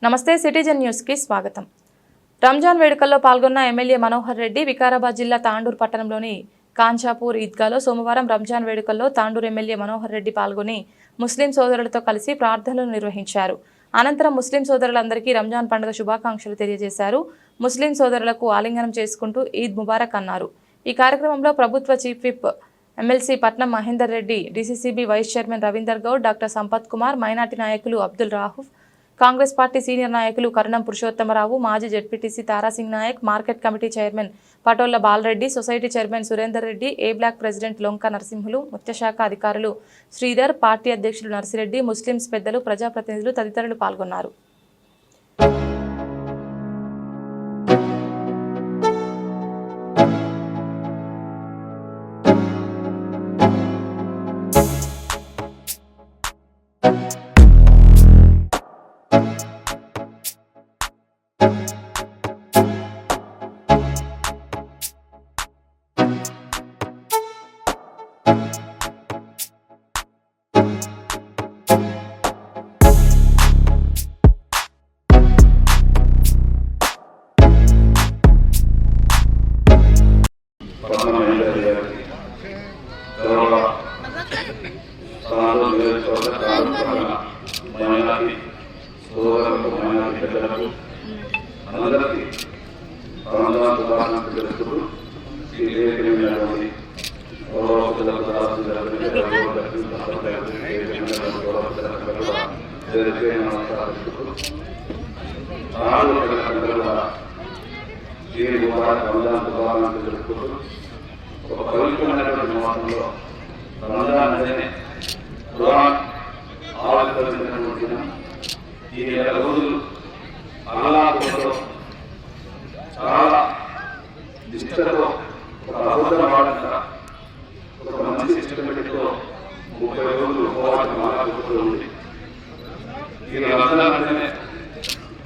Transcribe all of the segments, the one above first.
నమస్తే citizen news కి స్వాగతం. రంజాన్ వేడుకల్లో పాల్గొన్న ఎమ్మెల్యే మనోహర్ రెడ్డి వికారాబాద్ జిల్లా తాండూర్ పట్టణంలోని కాంచాపూర్ ఈద్గాలో సోమవారం రంజాన్ వేడుకల్లో తాండూర్ ఎమ్మెల్యే మనోహర్ రెడ్డి పాల్గొని ముస్లిం సోదరులతో కలిసి ప్రార్థనలు నిర్వహించారు. అనంతరం ముస్లిం సోదరులందరికీ రంజాన్ పండుగ శుభాకాంక్షలు తెలియజేశారు. ముస్లిం సోదరులకు ఆలింగనం చేసుకుంటూ ఈద్ ముబారక్ అన్నారు. ఈ కార్యక్రమంలో ప్రభుత్వ chief whip MLC Patnam Mahender Reddy, DCCB vice chairman Ravinder Goud, doctor Sampath Kumar, minority నాయకులు అబ్దుల్ రాహూఫ్, కాంగ్రెస్ పార్టీ సీనియర్ నాయకులు కరుణం పురుషోత్తమరావు, మాజీ ZPTC Tarasingh Nayak, market committee chairman Patolla Balareddy, society chairman Surender Reddy, A block president Lonka Narasimhulu, ముత్యశాఖ అధికారులు శ్రీధర్, పార్టీ అధ్యక్షులు నర్సిరెడ్డి, ముస్లింస్ పెద్దలు, ప్రజాప్రతినిధులు తదితరులు పాల్గొన్నారు. చాలా నిష్ఠతో ఒక అబద్ధం ఒక మంచి సిస్టమేటిక్తో 30 రోజులు ఉపవాసం ఉంది. ఈ రంజాన్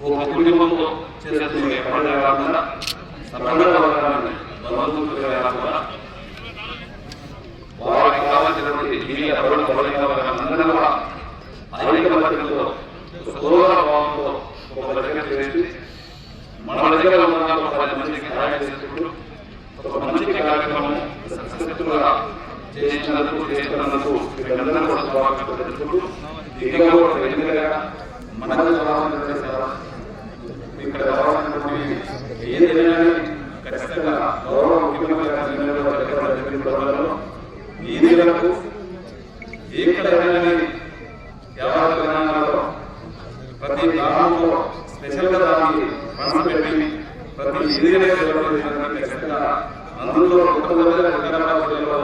ఒక కుటుంబంతో చేస్తున్న పండుగ కాకుండా పండుగ వర్గాన్ని బంధువులుగా కాకుండా వారికి కావాల్సినటువంటి జీవిత అందరూ కూడా ఐకమత్యంతో సోదర భావంతో ఒక దగ్గర చేసి మన దగ్గర ఉన్న 10 మందికి సహాయం చేసుకుంటూ ఒక మంచి కార్యక్రమం సక్సెస్ఫుల్గా చేస్తున్నందుకు వీళ్ళందరూ కూడా శుభాకాంక్షలు తెలుసుకుంటూ ఇంకా కూడా ఎందుకంగా మన ఇక్కడ ఏదైనా ఖచ్చితంగా గౌరవ ముఖ్యమంత్రి ఈదీలకు ఎక్కడైనా యావత్ తెలంగాణలో ప్రతి గ్రామంలో స్పెషల్గా దానికి మనసు పెట్టి ప్రతి ఈదీగా అందులో వికారాబాద్ జిల్లాలో